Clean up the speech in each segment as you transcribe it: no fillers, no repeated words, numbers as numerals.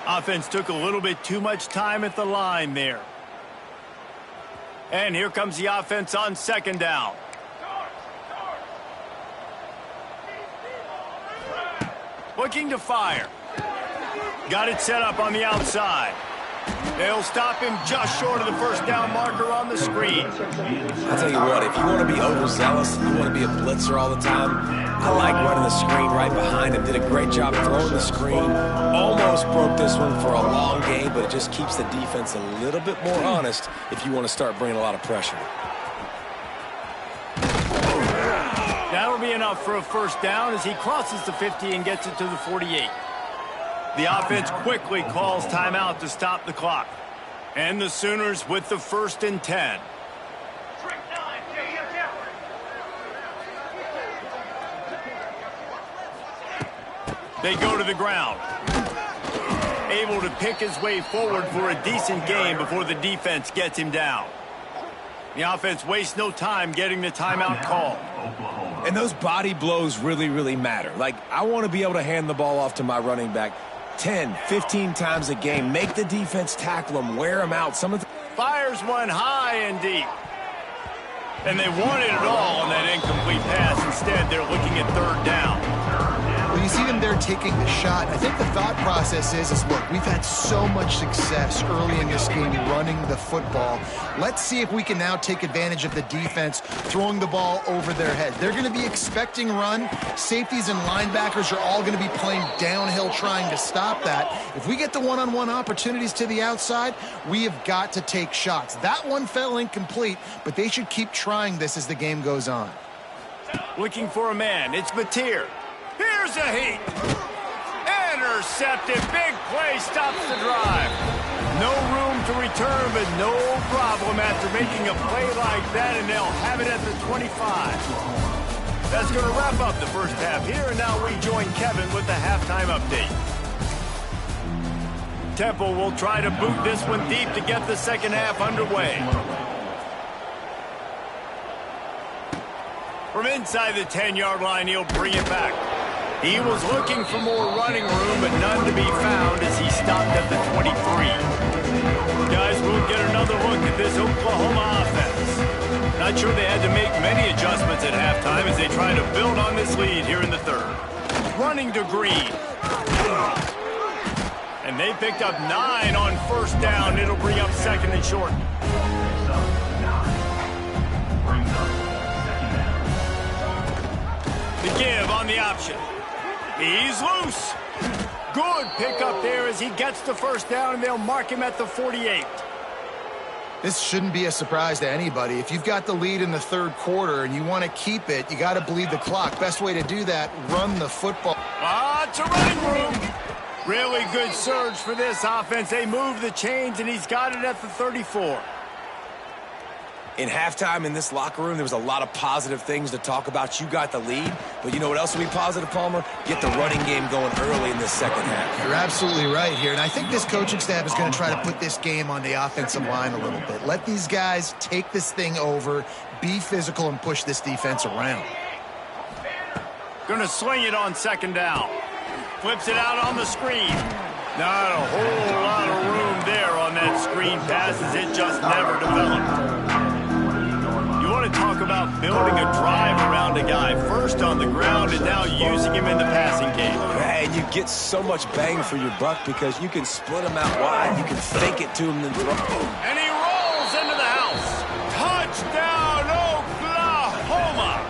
Offense took a little bit too much time at the line there. And here comes the offense on second down. Looking to fire. Got it set up on the outside. They'll stop him just short of the first down marker on the screen. I'll tell you what, if you want to be overzealous, you want to be a blitzer all the time, I like running the screen right behind him. Did a great job throwing the screen. Almost broke this one for a long game, but it just keeps the defense a little bit more honest if you want to start bringing a lot of pressure. That'll be enough for a first down as he crosses the 50 and gets it to the 48. The offense quickly calls timeout to stop the clock. And the Sooners with the 1st and 10. They go to the ground. Able to pick his way forward for a decent game before the defense gets him down. The offense wastes no time getting the timeout called. And those body blows really, really matter. Like, I want to be able to hand the ball off to my running back 10, 15 times a game. Make the defense tackle him, wear him out. Fires one high and deep. And they wanted it all on that incomplete pass. Instead, they're looking at 3rd down. Well, you see them there taking the shot. I think the thought process is look, we've had so much success early in this game running the football. Let's see if we can now take advantage of the defense throwing the ball over their head. They're going to be expecting run. Safeties and linebackers are all going to be playing downhill trying to stop that. If we get the one-on-one opportunities to the outside, we have got to take shots. That one fell incomplete, but they should keep trying this as the game goes on. Looking for a man. It's Mateer. Here's a heat. Intercepted. Big play stops the drive. No room to return, but no problem after making a play like that, and they'll have it at the 25. That's going to wrap up the first half here, and now we join Kevin with the halftime update. Temple will try to boot this one deep to get the second half underway. From inside the 10-yard line, he'll bring it back. He was looking for more running room, but none to be found as he stopped at the 23. Guys, we'll get another look at this Oklahoma offense. Not sure they had to make many adjustments at halftime as they try to build on this lead here in the 3rd. Running to Green. And they picked up 9 on 1st down. It'll bring up 2nd and short. The give on the option. He's loose. Good pickup there as he gets the first down, and they'll mark him at the 48. This shouldn't be a surprise to anybody. If you've got the lead in the 3rd quarter and you want to keep it, you got to bleed the clock. Best way to do that, run the football. It's a running room. Really good surge for this offense. They move the chains, and he's got it at the 34. In halftime in this locker room, there was a lot of positive things to talk about. You got the lead, but you know what else will be positive, Palmer? Get the running game going early in this second half. You're absolutely right here, and I think this coaching staff is going to try to put this game on the offensive line a little bit. Let these guys take this thing over, be physical, and push this defense around. Going to swing it on 2nd down. Flips it out on the screen. Not a whole lot of room there on that screen pass as it just never developed. You want to talk about building a drive around a guy. First on the ground and now using him in the passing game. And you get so much bang for your buck because you can split him out wide. You can fake it to him and throw. And he rolls into the house. Touchdown, Oklahoma.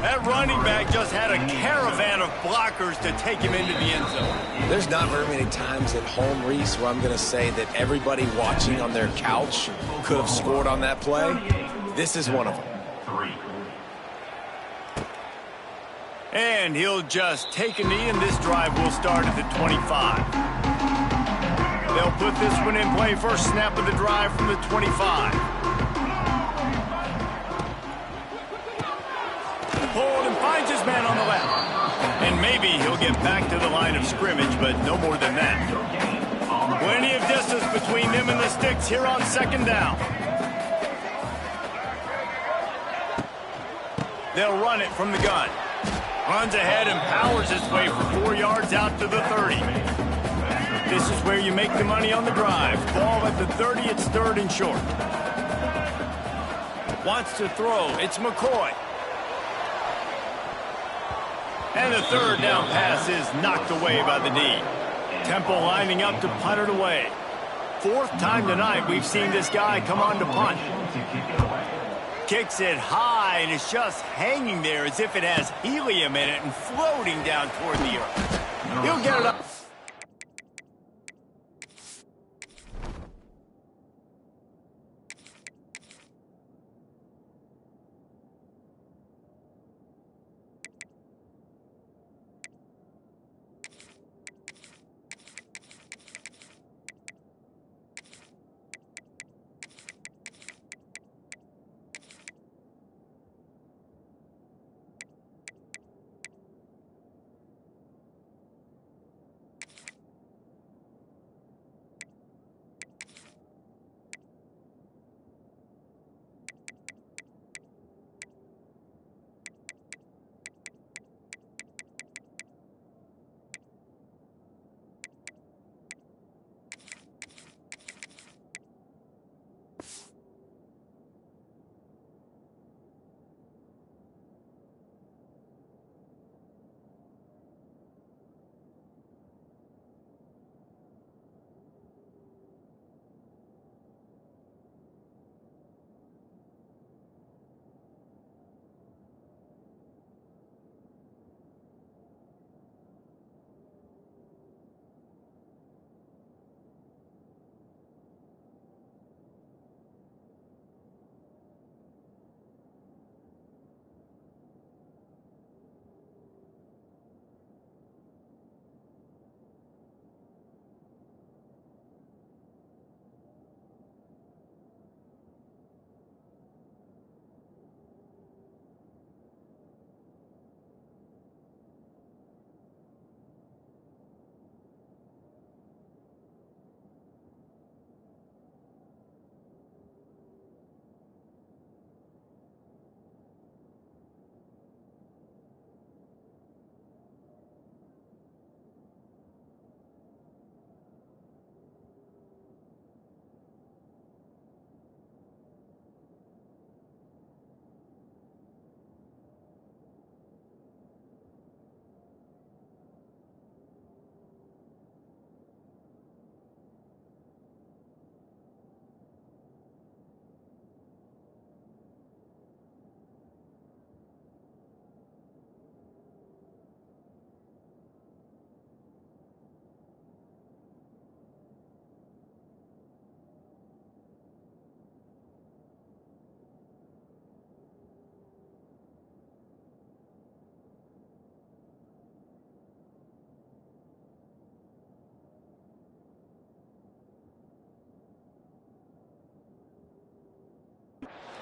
That running back just had a caravan of blockers to take him into the end zone. There's not very many times at home, Reese, where I'm going to say that everybody watching on their couch could have scored on that play. This is one of them. And he'll just take a knee, and this drive will start at the 25. They'll put this one in play. First snap of the drive from the 25. Hold and finds his man on the left. And maybe he'll get back to the line of scrimmage, but no more than that. Plenty of distance between them and the sticks here on 2nd down. They'll run it from the gun. Runs ahead and powers his way for 4 yards out to the 30. This is where you make the money on the drive. Ball at the 30, it's 3rd and short. Wants to throw, it's McCoy. And the 3rd down pass is knocked away by the D. Temple lining up to punt it away. 4th time tonight we've seen this guy come on to punt. Kicks it high, and it's just hanging there as if it has helium in it and floating down toward the earth. He'll get it up.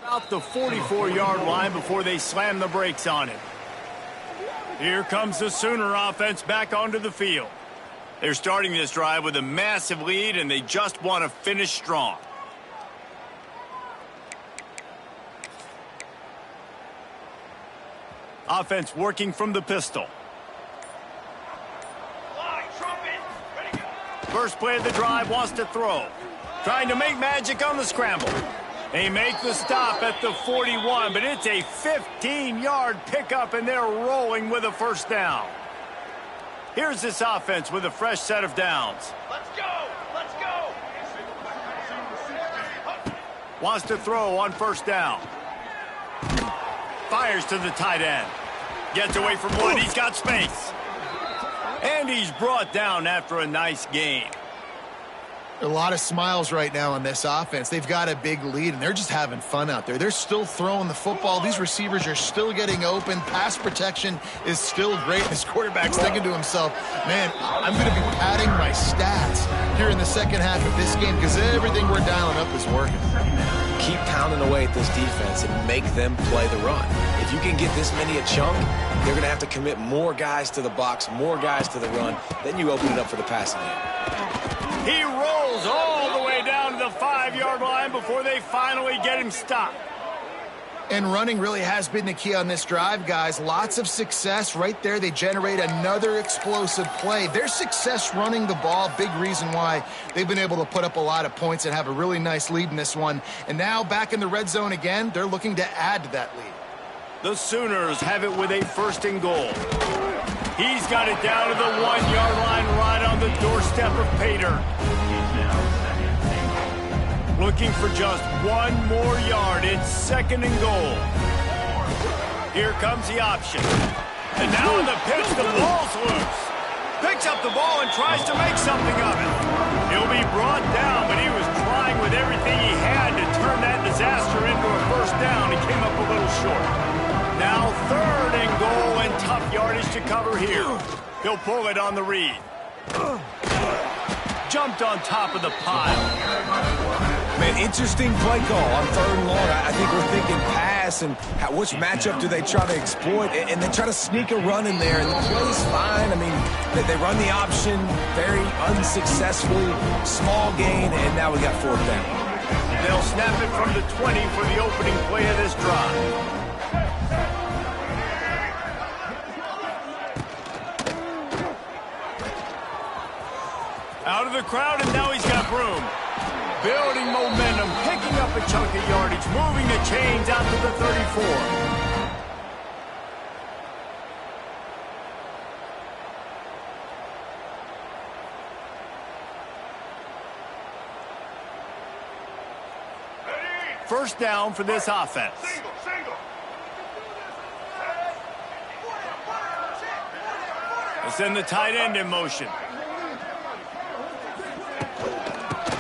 Out the 44-yard line before they slam the brakes on it. Here comes the Sooner offense back onto the field. They're starting this drive with a massive lead, and they just want to finish strong. Offense working from the pistol. First play of the drive, wants to throw. Trying to make magic on the scramble. They make the stop at the 41, but it's a 15-yard pickup, and they're rolling with a first down. Here's this offense with a fresh set of downs. Let's go! Let's go! Wants to throw on first down. Fires to the tight end. Gets away from one. He's got space. And he's brought down after a nice gain. A lot of smiles right now on this offense. They've got a big lead, and they're just having fun out there. They're still throwing the football. These receivers are still getting open. Pass protection is still great. This quarterback's thinking to himself, man, I'm going to be padding my stats here in the second half of this game because everything we're dialing up is working. Keep pounding away at this defense and make them play the run. If you can get this many a chunk, they're going to have to commit more guys to the box, more guys to the run. Then you open it up for the passing game. He rolls all the way down to the 5-yard line before they finally get him stopped. And running really has been the key on this drive, guys. Lots of success right there. They generate another explosive play. Their success running the ball, big reason why they've been able to put up a lot of points and have a really nice lead in this one. And now back in the red zone again, they're looking to add to that lead. The Sooners have it with a 1st and goal. He's got it down to the 1-yard line right on the doorstep of Pater. Looking for just 1 more yard. It's 2nd and goal. Here comes the option. And now in the pitch, the ball's loose. Picks up the ball and tries to make something of it. He'll be brought down, but he was trying with everything he had to turn that disaster into a 1st down. He came up a little short. Now 3rd and goal and tough yardage to cover here. He'll pull it on the read. Jumped on top of the pile. Man, interesting play call on 3rd and long. I think we're thinking pass and which matchup do they try to exploit, and they try to sneak a run in there, and the play's fine. I mean, they run the option very unsuccessfully, small gain, and now we got 4th down. They'll snap it from the 20 for the opening play of this drive. Out of the crowd, and now he's got room. Building momentum, picking up a chunk of yardage, moving the chains out to the 34. First down for this offense. They send the tight end in motion.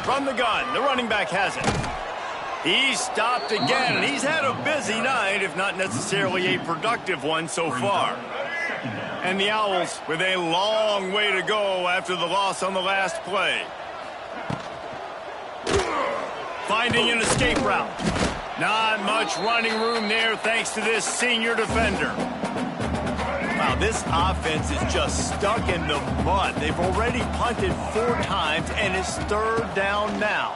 From the gun, the running back has it. He's stopped again, and he's had a busy night, if not necessarily a productive one so far. And the Owls with a long way to go after the loss on the last play. Finding an escape route. Not much running room there thanks to this senior defender. Wow, this offense is just stuck in the mud. They've already punted 4 times, and it's 3rd down now.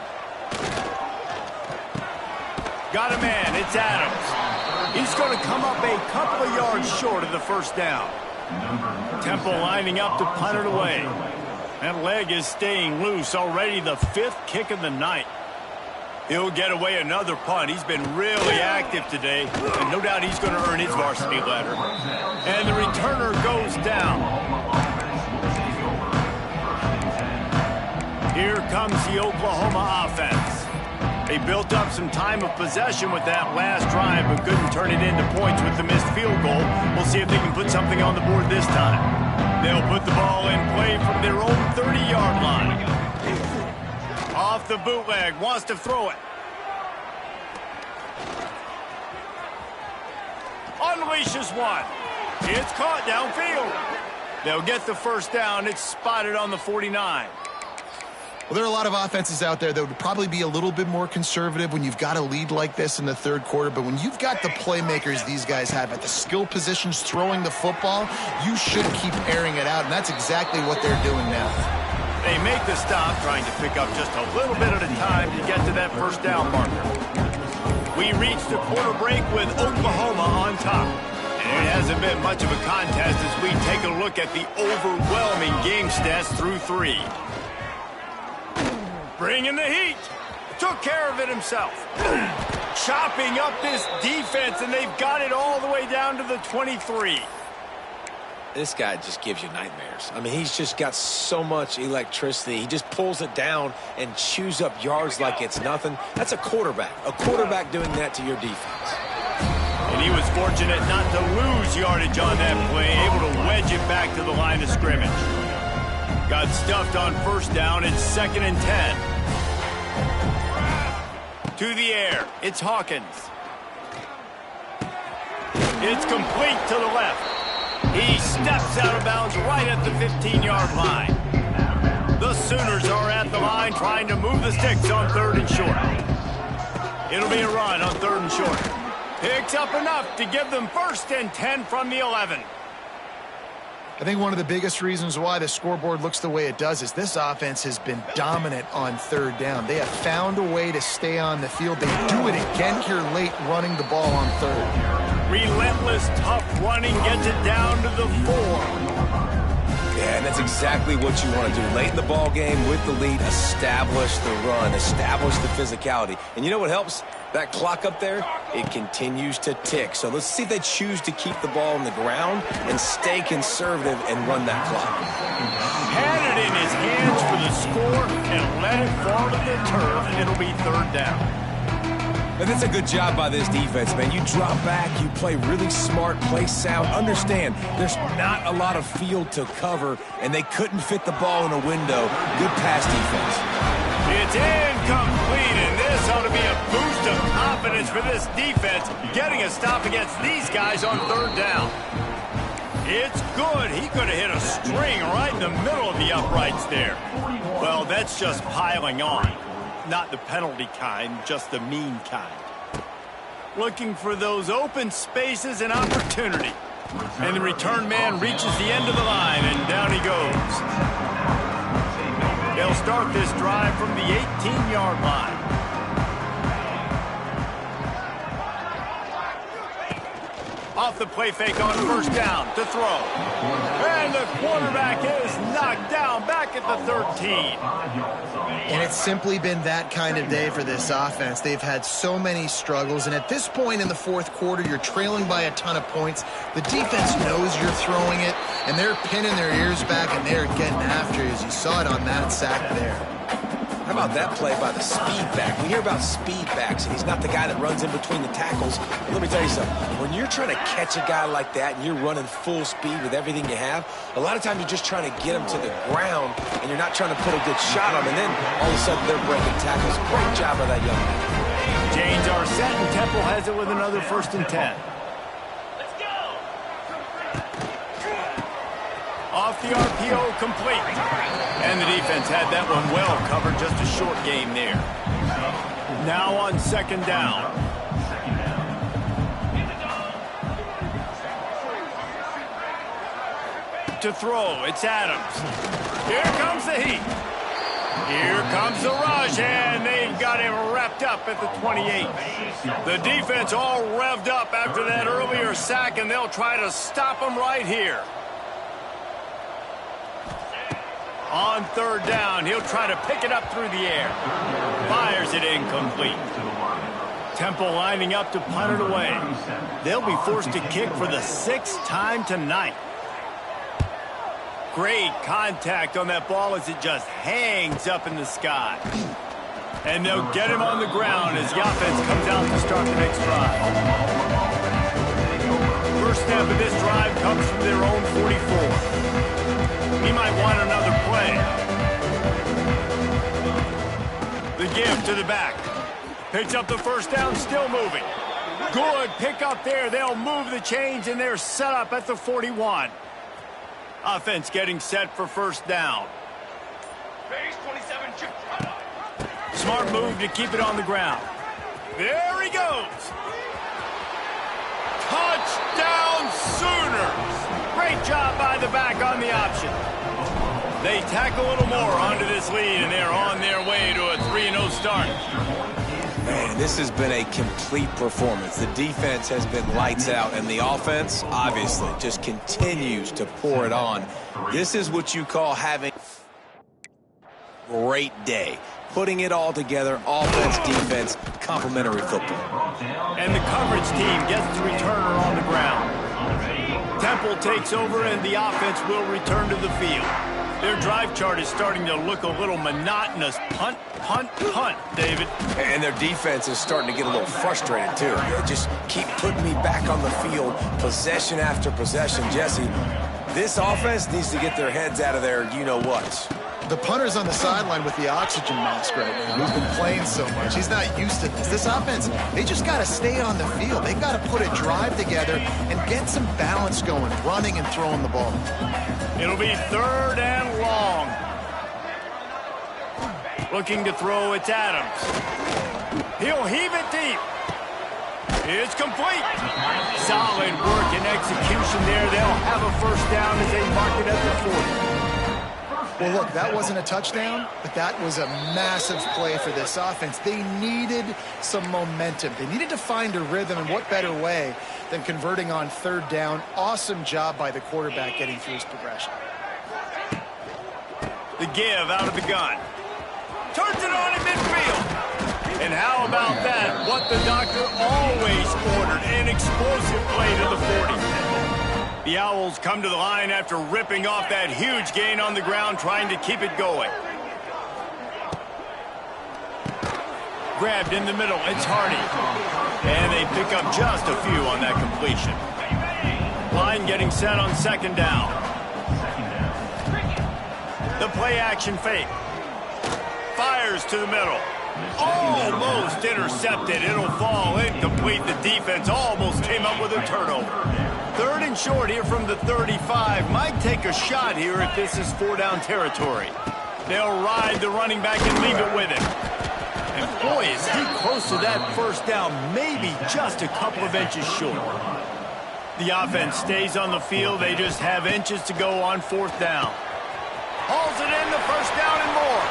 Got a man, it's Adams. He's going to come up a couple of yards short of the 1st down. Temple lining up to punt it away. That leg is staying loose, already the 5th kick of the night. He'll get away another punt. He's been really active today, and no doubt he's going to earn his varsity letter. And the returner goes down. Here comes the Oklahoma offense. They built up some time of possession with that last drive, but couldn't turn it into points with the missed field goal. We'll see if they can put something on the board this time. They'll put the ball in play from their own 30-yard line. Off the bootleg, wants to throw it. Unleashes one. It's caught downfield. They'll get the 1st down. It's spotted on the 49. Well, there are a lot of offenses out there that would probably be a little bit more conservative when you've got a lead like this in the 3rd quarter. But when you've got the playmakers these guys have at the skill positions throwing the football, you should keep airing it out. And that's exactly what they're doing now. They make the stop, trying to pick up just a little bit at a time to get to that 1st down marker. We reach the quarter break with Oklahoma on top. And it hasn't been much of a contest as we take a look at the overwhelming game stats through 3. Bringing the heat. Took care of it himself. Chopping up this defense, and they've got it all the way down to the 23. This guy just gives you nightmares. I mean, he's just got so much electricity. He just pulls it down and chews up yards like it's nothing. That's a quarterback. A quarterback doing that to your defense. And he was fortunate not to lose yardage on that play, able to wedge it back to the line of scrimmage. Got stuffed on 1st down. It's 2nd and 10. To the air. It's Hawkins. It's complete to the left. He steps out of bounds right at the 15-yard line. The Sooners are at the line trying to move the sticks on 3rd and short. It'll be a run on 3rd and short. Picks up enough to give them 1st and 10 from the 11. I think one of the biggest reasons why the scoreboard looks the way it does is this offense has been dominant on third down. They have found a way to stay on the field. They do it again here late, running the ball on third. Relentless, tough running gets it down to the 4. Yeah, and that's exactly what you want to do. Late in the ball game with the lead, establish the run, establish the physicality. And you know what helps? That clock up there, it continues to tick. So let's see if they choose to keep the ball on the ground and stay conservative and run that clock. Had it in his hands for the score and let it fall to the turf, and it'll be third down. And that's a good job by this defense, man. You drop back, you play really smart, play sound. Understand, there's not a lot of field to cover, and they couldn't fit the ball in a window. Good pass defense. It's incomplete, and this ought to be a boost of confidence for this defense, getting a stop against these guys on third down. It's good. He could have hit a string right in the middle of the uprights there. Well, that's just piling on. Not the penalty kind, just the mean kind. Looking for those open spaces and opportunity. And the return man reaches the end of the line, and down he goes. They'll start this drive from the 18-yard line. Off the play fake on first down to throw. And the quarterback is knocked down back at the 13. And it's simply been that kind of day for this offense. They've had so many struggles, and at this point in the fourth quarter, you're trailing by a ton of points. The defense knows you're throwing it, and they're pinning their ears back, and they're getting after you, as you saw it on that sack there. How about that play by the speed back? We hear about speed backs, and he's not the guy that runs in between the tackles. But let me tell you something. When you're trying to catch a guy like that and you're running full speed with everything you have, a lot of times you're just trying to get him to the ground, and you're not trying to put a good shot on him, and then all of a sudden they're breaking tackles. Great job by that young man. Chains are set, and Temple has it with another 1st and 10. Off the RPO, complete. And the defense had that one well covered, just a short game there. Now on 2nd down. To throw, it's Adams. Here comes the heat. Here comes the rush, and they've got him wrapped up at the 28. The defense all revved up after that earlier sack, and they'll try to stop him right here. On 3rd down, he'll try to pick it up through the air. Fires it incomplete. Temple lining up to punt it away. They'll be forced to kick for the 6th time tonight. Great contact on that ball as it just hangs up in the sky. And they'll get him on the ground as the offense comes out to start the next drive. First snap of this drive comes from their own 44. He might want another play. The give to the back. Picks up the first down, still moving. Good pick up there. They'll move the chains, and they're set up at the 41. Offense getting set for 1st down. Smart move to keep it on the ground. There he goes. Touchdown Sooners. Great job by the back on the option. They tack a little more onto this lead, and they're on their way to a 3-0 start. Man, this has been a complete performance. The defense has been lights out, and the offense, obviously, just continues to pour it on. This is what you call having a great day. Putting it all together, offense, defense, complementary football. And the coverage team gets the returner on the ground. Temple takes over, and the offense will return to the field. Their drive chart is starting to look a little monotonous. Punt, punt, punt, David. And their defense is starting to get a little frustrated, too. They just keep putting me back on the field, possession after possession. Jesse, this offense needs to get their heads out of their you-know-whats. The punter's on the sideline with the oxygen mask right now. He's been playing so much. He's not used to this. This offense, they just got to stay on the field. They've got to put a drive together and get some balance going, running and throwing the ball. It'll be 3rd and long. Looking to throw, it's Adams. He'll heave it deep. It's complete. Solid work and execution there. They'll have a first down as they mark it at the 40. Well, look, that wasn't a touchdown, but that was a massive play for this offense. They needed some momentum. They needed to find a rhythm, and what better way than converting on third down. Awesome job by the quarterback getting through his progression. The give out of the gun. Turns it on in midfield. And how about that? What the doctor always ordered, an explosive play to the 40. The Owls come to the line after ripping off that huge gain on the ground, trying to keep it going. Grabbed in the middle, it's Hardy. And they pick up just a few on that completion. Line getting set on second down. The play action fake. Fires to the middle. Almost intercepted. It'll fall incomplete. The defense almost came up with a turnover. Third and short here from the 35. Might take a shot here if this is 4-down territory. They'll ride the running back and leave it with him. And boy, is he close to that first down, maybe just a couple of inches short. The offense stays on the field. They just have inches to go on fourth down. Hauls it in, the first down and more.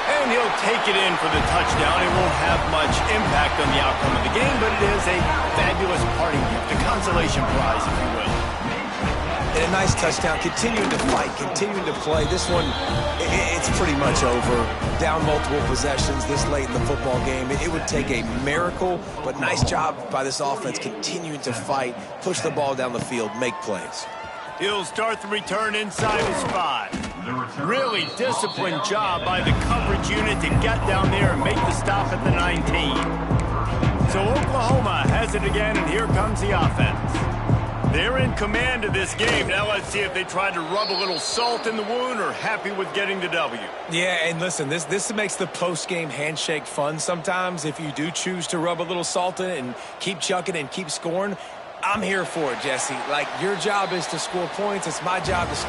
And he'll take it in for the touchdown. It won't have much impact on the outcome of the game, but it is a fabulous parting gift, a consolation prize, if you will. And a nice touchdown, continuing to fight, continuing to play. This one, it's pretty much over. Down multiple possessions this late in the football game. It would take a miracle, but nice job by this offense continuing to fight, push the ball down the field, make plays. He'll start the return inside his 5. Really disciplined job by the coverage unit to get down there and make the stop at the 19. So Oklahoma has it again, and here comes the offense. They're in command of this game. Now let's see if they try to rub a little salt in the wound or happy with getting the W. Yeah, and listen, this makes the post-game handshake fun sometimes. If you do choose to rub a little salt in it and keep chucking and keep scoring, I'm here for it, Jesse. Like, your job is to score points. It's my job to score.